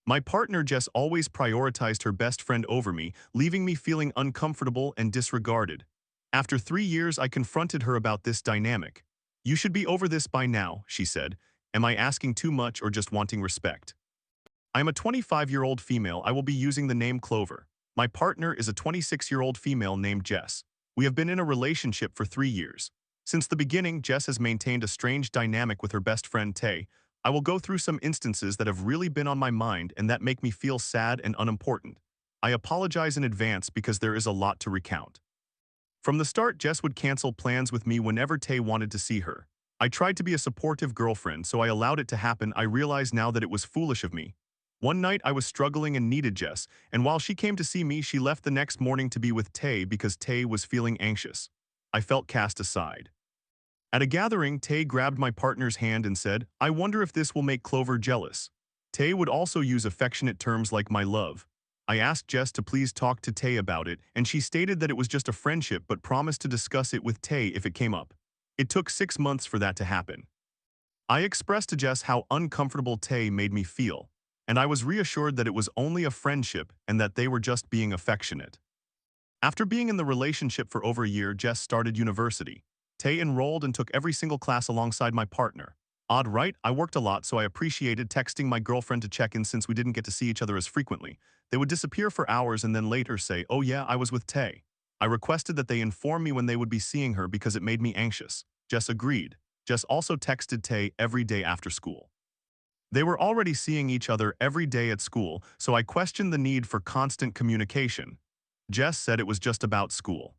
My partner Jess always prioritized her best friend over me, leaving me feeling uncomfortable and disregarded. After 3 years, I confronted her about this dynamic. "You should be over this by now," she said. "Am I asking too much or just wanting respect?" I am a 25-year-old female. I will be using the name Clover. My partner is a 26-year-old female named Jess. We have been in a relationship for 3 years. Since the beginning, Jess has maintained a strange dynamic with her best friend Tay. I will go through some instances that have really been on my mind and that make me feel sad and unimportant. I apologize in advance because there is a lot to recount. From the start, Jess would cancel plans with me whenever Tay wanted to see her. I tried to be a supportive girlfriend, so I allowed it to happen. I realize now that it was foolish of me. One night, I was struggling and needed Jess, and while she came to see me, she left the next morning to be with Tay because Tay was feeling anxious. I felt cast aside. At a gathering, Tay grabbed my partner's hand and said, "I wonder if this will make Clover jealous." Tay would also use affectionate terms like "my love." I asked Jess to please talk to Tay about it, and she stated that it was just a friendship but promised to discuss it with Tay if it came up. It took 6 months for that to happen. I expressed to Jess how uncomfortable Tay made me feel, and I was reassured that it was only a friendship and that they were just being affectionate. After being in the relationship for over a year, Jess started university. Tay enrolled and took every single class alongside my partner. Odd, right? I worked a lot, so I appreciated texting my girlfriend to check in since we didn't get to see each other as frequently. They would disappear for hours and then later say, "Oh yeah, I was with Tay." I requested that they inform me when they would be seeing her because it made me anxious. Jess agreed. Jess also texted Tay every day after school. They were already seeing each other every day at school, so I questioned the need for constant communication. Jess said it was just about school.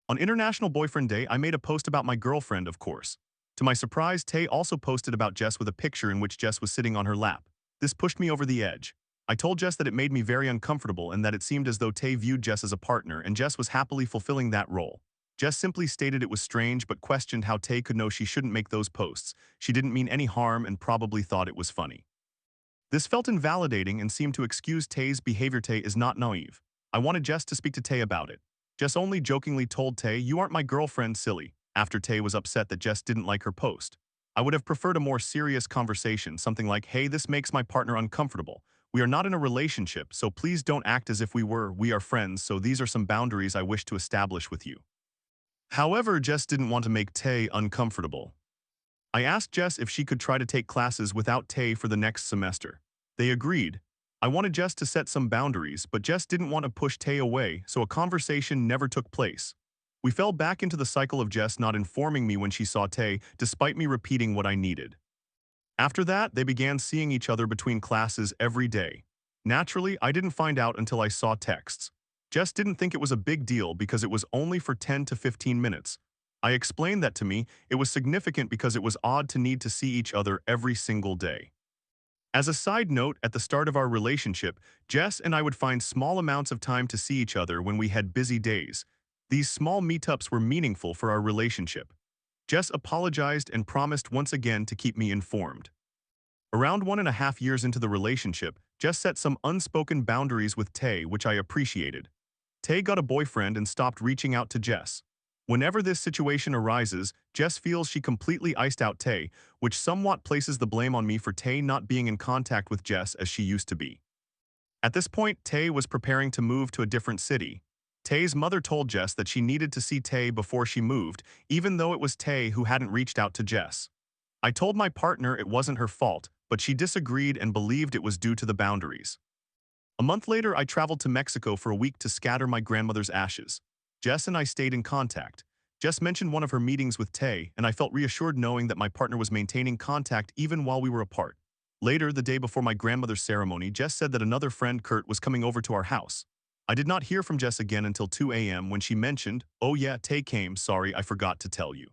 On International Boyfriend Day, I made a post about my girlfriend, of course. To my surprise, Tay also posted about Jess with a picture in which Jess was sitting on her lap. This pushed me over the edge. I told Jess that it made me very uncomfortable and that it seemed as though Tay viewed Jess as a partner and Jess was happily fulfilling that role. Jess simply stated it was strange but questioned how Tay could know she shouldn't make those posts. She didn't mean any harm and probably thought it was funny. This felt invalidating and seemed to excuse Tay's behavior. Tay is not naive. I wanted Jess to speak to Tay about it. Jess only jokingly told Tay, "You aren't my girlfriend, silly," after Tay was upset that Jess didn't like her post. I would have preferred a more serious conversation, something like, "Hey, this makes my partner uncomfortable. We are not in a relationship, so please don't act as if we were. We are friends, so these are some boundaries I wish to establish with you." However, Jess didn't want to make Tay uncomfortable. I asked Jess if she could try to take classes without Tay for the next semester. They agreed. I wanted Jess to set some boundaries, but Jess didn't want to push Tay away, so a conversation never took place. We fell back into the cycle of Jess not informing me when she saw Tay, despite me repeating what I needed. After that, they began seeing each other between classes every day. Naturally, I didn't find out until I saw texts. Jess didn't think it was a big deal because it was only for 10 to 15 minutes. I explained that to me, it was significant because it was odd to need to see each other every single day. As a side note, at the start of our relationship, Jess and I would find small amounts of time to see each other when we had busy days. These small meetups were meaningful for our relationship. Jess apologized and promised once again to keep me informed. Around 1.5 years into the relationship, Jess set some unspoken boundaries with Tay, which I appreciated. Tay got a boyfriend and stopped reaching out to Jess. Whenever this situation arises, Jess feels she completely iced out Tay, which somewhat places the blame on me for Tay not being in contact with Jess as she used to be. At this point, Tay was preparing to move to a different city. Tay's mother told Jess that she needed to see Tay before she moved, even though it was Tay who hadn't reached out to Jess. I told my partner it wasn't her fault, but she disagreed and believed it was due to the boundaries. A month later, I traveled to Mexico for a week to scatter my grandmother's ashes. Jess and I stayed in contact. Jess mentioned one of her meetings with Tay, and I felt reassured knowing that my partner was maintaining contact even while we were apart. Later, the day before my grandmother's ceremony, Jess said that another friend, Kurt, was coming over to our house. I did not hear from Jess again until 2 a.m. when she mentioned, "Oh yeah, Tay came, sorry, I forgot to tell you."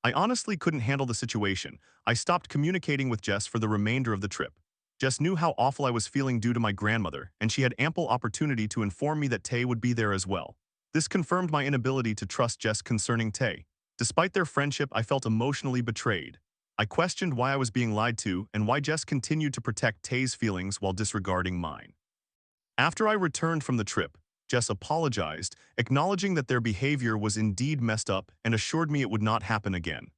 I honestly couldn't handle the situation. I stopped communicating with Jess for the remainder of the trip. Jess knew how awful I was feeling due to my grandmother, and she had ample opportunity to inform me that Tay would be there as well. This confirmed my inability to trust Jess concerning Tay. Despite their friendship, I felt emotionally betrayed. I questioned why I was being lied to and why Jess continued to protect Tay's feelings while disregarding mine. After I returned from the trip, Jess apologized, acknowledging that their behavior was indeed messed up and assured me it would not happen again.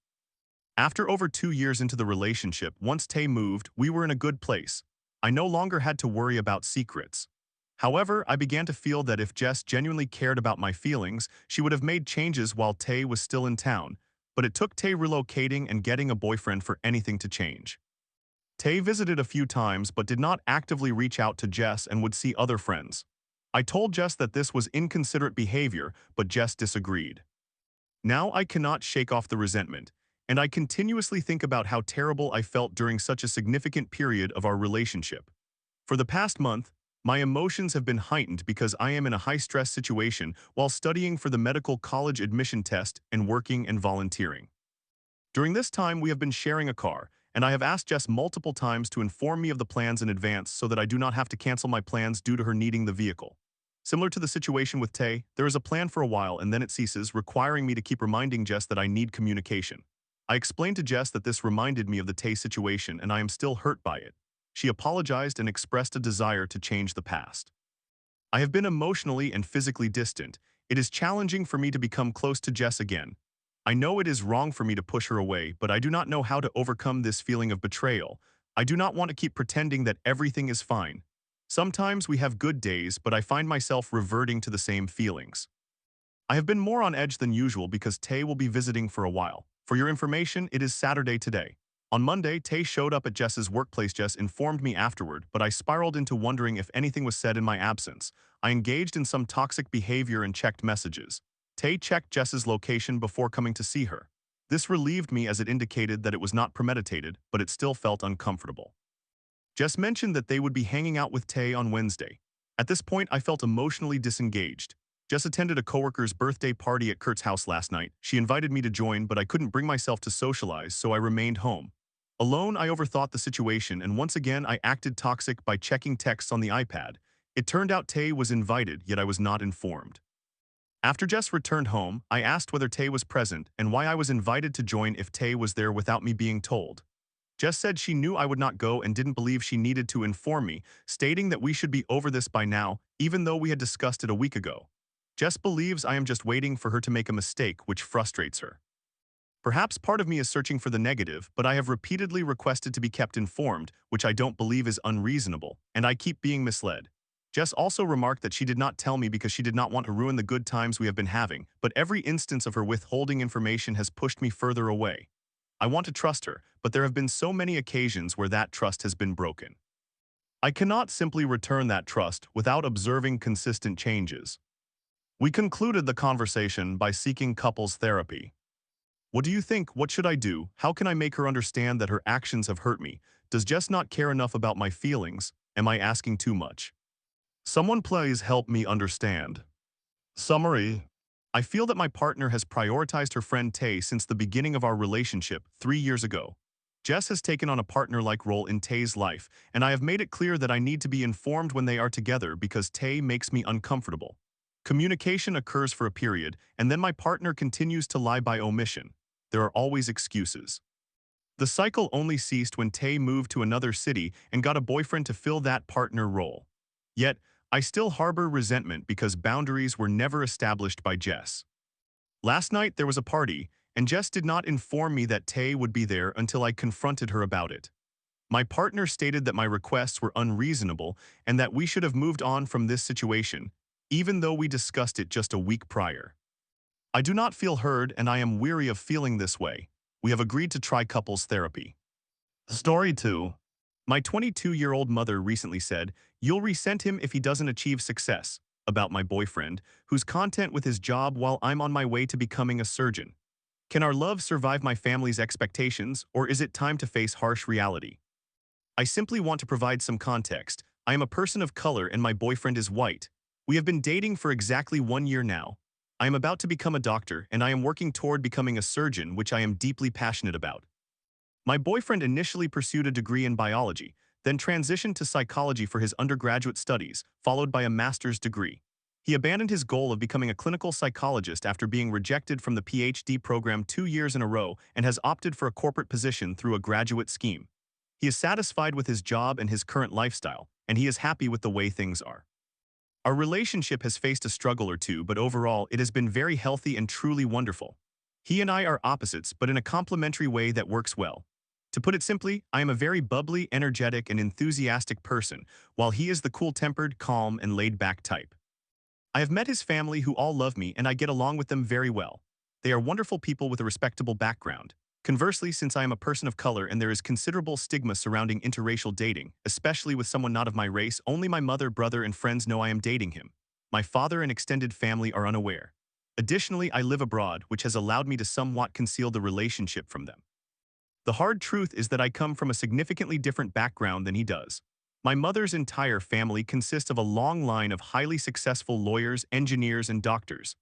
After over 2 years into the relationship, once Tay moved, we were in a good place. I no longer had to worry about secrets. However, I began to feel that if Jess genuinely cared about my feelings, she would have made changes while Tay was still in town, but it took Tay relocating and getting a boyfriend for anything to change. Tay visited a few times but did not actively reach out to Jess and would see other friends. I told Jess that this was inconsiderate behavior, but Jess disagreed. Now I cannot shake off the resentment, and I continuously think about how terrible I felt during such a significant period of our relationship. For the past month, my emotions have been heightened because I am in a high-stress situation while studying for the medical college admission test and working and volunteering. During this time, we have been sharing a car, and I have asked Jess multiple times to inform me of the plans in advance so that I do not have to cancel my plans due to her needing the vehicle. Similar to the situation with Tay, there is a plan for a while and then it ceases, requiring me to keep reminding Jess that I need communication. I explained to Jess that this reminded me of the Tay situation and I am still hurt by it. She apologized and expressed a desire to change the past. I have been emotionally and physically distant. It is challenging for me to become close to Jess again. I know it is wrong for me to push her away, but I do not know how to overcome this feeling of betrayal. I do not want to keep pretending that everything is fine. Sometimes we have good days, but I find myself reverting to the same feelings. I have been more on edge than usual because Tay will be visiting for a while. For your information, it is Saturday today. On Monday, Tay showed up at Jess's workplace. Jess informed me afterward, but I spiraled into wondering if anything was said in my absence. I engaged in some toxic behavior and checked messages. Tay checked Jess's location before coming to see her. This relieved me as it indicated that it was not premeditated, but it still felt uncomfortable. Jess mentioned that they would be hanging out with Tay on Wednesday. At this point, I felt emotionally disengaged. Jess attended a coworker's birthday party at Kurt's house last night. She invited me to join, but I couldn't bring myself to socialize, so I remained home. Alone, I overthought the situation, and once again, I acted toxic by checking texts on the iPad. It turned out Tay was invited, yet I was not informed. After Jess returned home, I asked whether Tay was present and why I was invited to join if Tay was there without me being told. Jess said she knew I would not go and didn't believe she needed to inform me, stating that we should be over this by now, even though we had discussed it a week ago. Jess believes I am just waiting for her to make a mistake, which frustrates her. Perhaps part of me is searching for the negative, but I have repeatedly requested to be kept informed, which I don't believe is unreasonable, and I keep being misled. Jess also remarked that she did not tell me because she did not want to ruin the good times we have been having, but every instance of her withholding information has pushed me further away. I want to trust her, but there have been so many occasions where that trust has been broken. I cannot simply return that trust without observing consistent changes. We concluded the conversation by seeking couples therapy. What do you think? What should I do? How can I make her understand that her actions have hurt me? Does Jess not care enough about my feelings? Am I asking too much? Someone please help me understand. Summary. I feel that my partner has prioritized her friend Tay since the beginning of our relationship 3 years ago. Jess has taken on a partner-like role in Tay's life, and I have made it clear that I need to be informed when they are together because Tay makes me uncomfortable. Communication occurs for a period, and then my partner continues to lie by omission. There are always excuses. The cycle only ceased when Tay moved to another city and got a boyfriend to fill that partner role. Yet, I still harbor resentment because boundaries were never established by Jess. Last night there was a party, and Jess did not inform me that Tay would be there until I confronted her about it. My partner stated that my requests were unreasonable and that we should have moved on from this situation, even though we discussed it just a week prior. I do not feel heard and I am weary of feeling this way. We have agreed to try couples therapy. Story 2. My 22-year-old mother recently said, "You'll resent him if he doesn't achieve success," about my boyfriend, who's content with his job while I'm on my way to becoming a surgeon. Can our love survive my family's expectations, or is it time to face harsh reality? I simply want to provide some context. I am a person of color and my boyfriend is white. We have been dating for exactly 1 year now. I am about to become a doctor and I am working toward becoming a surgeon, which I am deeply passionate about. My boyfriend initially pursued a degree in biology, then transitioned to psychology for his undergraduate studies, followed by a master's degree. He abandoned his goal of becoming a clinical psychologist after being rejected from the PhD program 2 years in a row and has opted for a corporate position through a graduate scheme. He is satisfied with his job and his current lifestyle, and he is happy with the way things are. Our relationship has faced a struggle or two, but overall it has been very healthy and truly wonderful. He and I are opposites, but in a complementary way that works well. To put it simply, I am a very bubbly, energetic, and enthusiastic person, while he is the cool-tempered, calm, and laid-back type. I have met his family who all love me and I get along with them very well. They are wonderful people with a respectable background. Conversely, since I am a person of color and there is considerable stigma surrounding interracial dating, especially with someone not of my race, only my mother, brother, and friends know I am dating him. My father and extended family are unaware. Additionally, I live abroad, which has allowed me to somewhat conceal the relationship from them. The hard truth is that I come from a significantly different background than he does. My mother's entire family consists of a long line of highly successful lawyers, engineers, and doctors.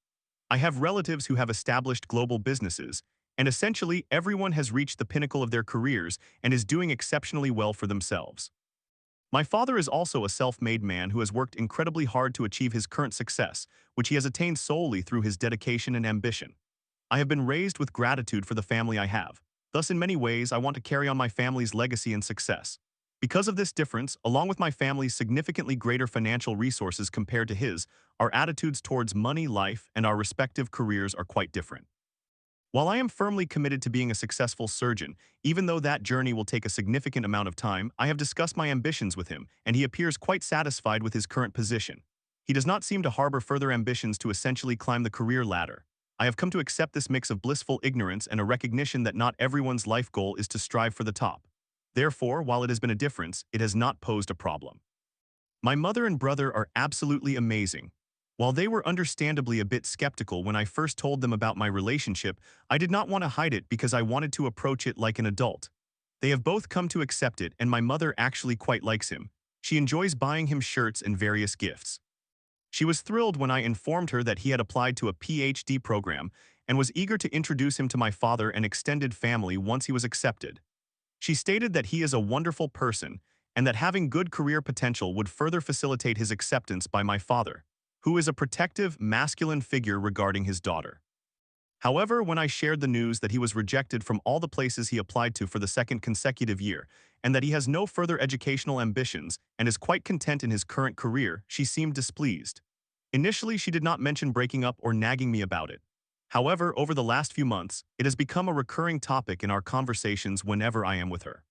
I have relatives who have established global businesses, and essentially everyone has reached the pinnacle of their careers and is doing exceptionally well for themselves. My father is also a self-made man who has worked incredibly hard to achieve his current success, which he has attained solely through his dedication and ambition. I have been raised with gratitude for the family I have. Thus, in many ways, I want to carry on my family's legacy and success. Because of this difference, along with my family's significantly greater financial resources compared to his, our attitudes towards money, life, and our respective careers are quite different. While I am firmly committed to being a successful surgeon, even though that journey will take a significant amount of time, I have discussed my ambitions with him, and he appears quite satisfied with his current position. He does not seem to harbor further ambitions to essentially climb the career ladder. I have come to accept this mix of blissful ignorance and a recognition that not everyone's life goal is to strive for the top. Therefore, while it has been a difference, it has not posed a problem. My mother and brother are absolutely amazing. While they were understandably a bit skeptical when I first told them about my relationship, I did not want to hide it because I wanted to approach it like an adult. They have both come to accept it, and my mother actually quite likes him. She enjoys buying him shirts and various gifts. She was thrilled when I informed her that he had applied to a PhD program and was eager to introduce him to my father and extended family once he was accepted. She stated that he is a wonderful person and that having good career potential would further facilitate his acceptance by my father, who is a protective, masculine figure regarding his daughter. However, when I shared the news that he was rejected from all the places he applied to for the second consecutive year, and that he has no further educational ambitions and is quite content in his current career, she seemed displeased. Initially, she did not mention breaking up or nagging me about it. However, over the last few months, it has become a recurring topic in our conversations whenever I am with her.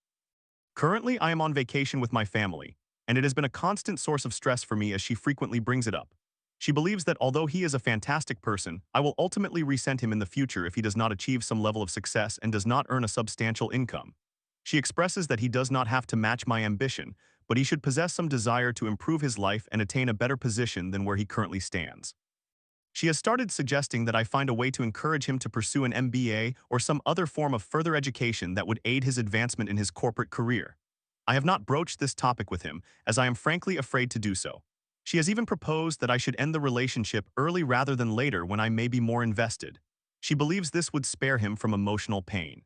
Currently, I am on vacation with my family, and it has been a constant source of stress for me as she frequently brings it up. She believes that although he is a fantastic person, I will ultimately resent him in the future if he does not achieve some level of success and does not earn a substantial income. She expresses that he does not have to match my ambition, but he should possess some desire to improve his life and attain a better position than where he currently stands. She has started suggesting that I find a way to encourage him to pursue an MBA or some other form of further education that would aid his advancement in his corporate career. I have not broached this topic with him, as I am frankly afraid to do so. She has even proposed that I should end the relationship early rather than later when I may be more invested. She believes this would spare him from emotional pain.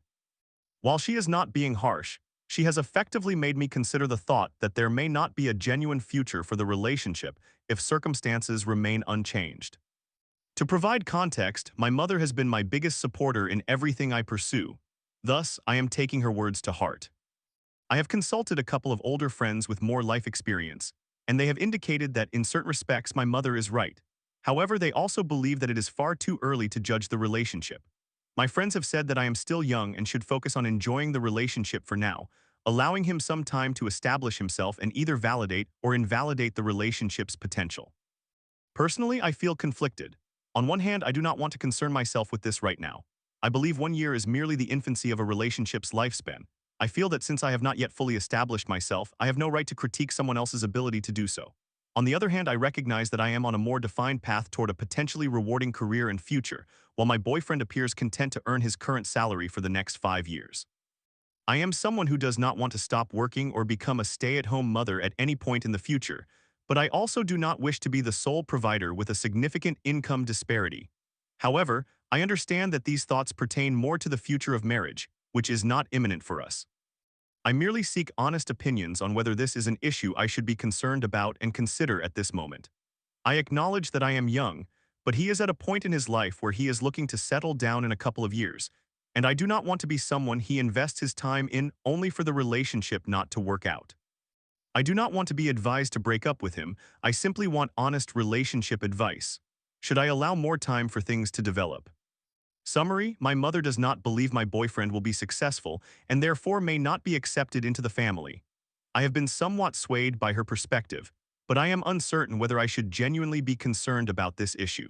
While she is not being harsh, she has effectively made me consider the thought that there may not be a genuine future for the relationship if circumstances remain unchanged. To provide context, my mother has been my biggest supporter in everything I pursue. Thus, I am taking her words to heart. I have consulted a couple of older friends with more life experience, and they have indicated that in certain respects my mother is right. However, they also believe that it is far too early to judge the relationship. My friends have said that I am still young and should focus on enjoying the relationship for now, allowing him some time to establish himself and either validate or invalidate the relationship's potential. Personally, I feel conflicted. On one hand, I do not want to concern myself with this right now. I believe 1 year is merely the infancy of a relationship's lifespan. I feel that since I have not yet fully established myself, I have no right to critique someone else's ability to do so. On the other hand, I recognize that I am on a more defined path toward a potentially rewarding career and future, while my boyfriend appears content to earn his current salary for the next 5 years. I am someone who does not want to stop working or become a stay-at-home mother at any point in the future, but I also do not wish to be the sole provider with a significant income disparity. However, I understand that these thoughts pertain more to the future of marriage, which is not imminent for us. I merely seek honest opinions on whether this is an issue I should be concerned about and consider at this moment. I acknowledge that I am young, but he is at a point in his life where he is looking to settle down in a couple of years, and I do not want to be someone he invests his time in only for the relationship not to work out. I do not want to be advised to break up with him, I simply want honest relationship advice. Should I allow more time for things to develop? Summary, my mother does not believe my boyfriend will be successful and therefore may not be accepted into the family. I have been somewhat swayed by her perspective, but I am uncertain whether I should genuinely be concerned about this issue.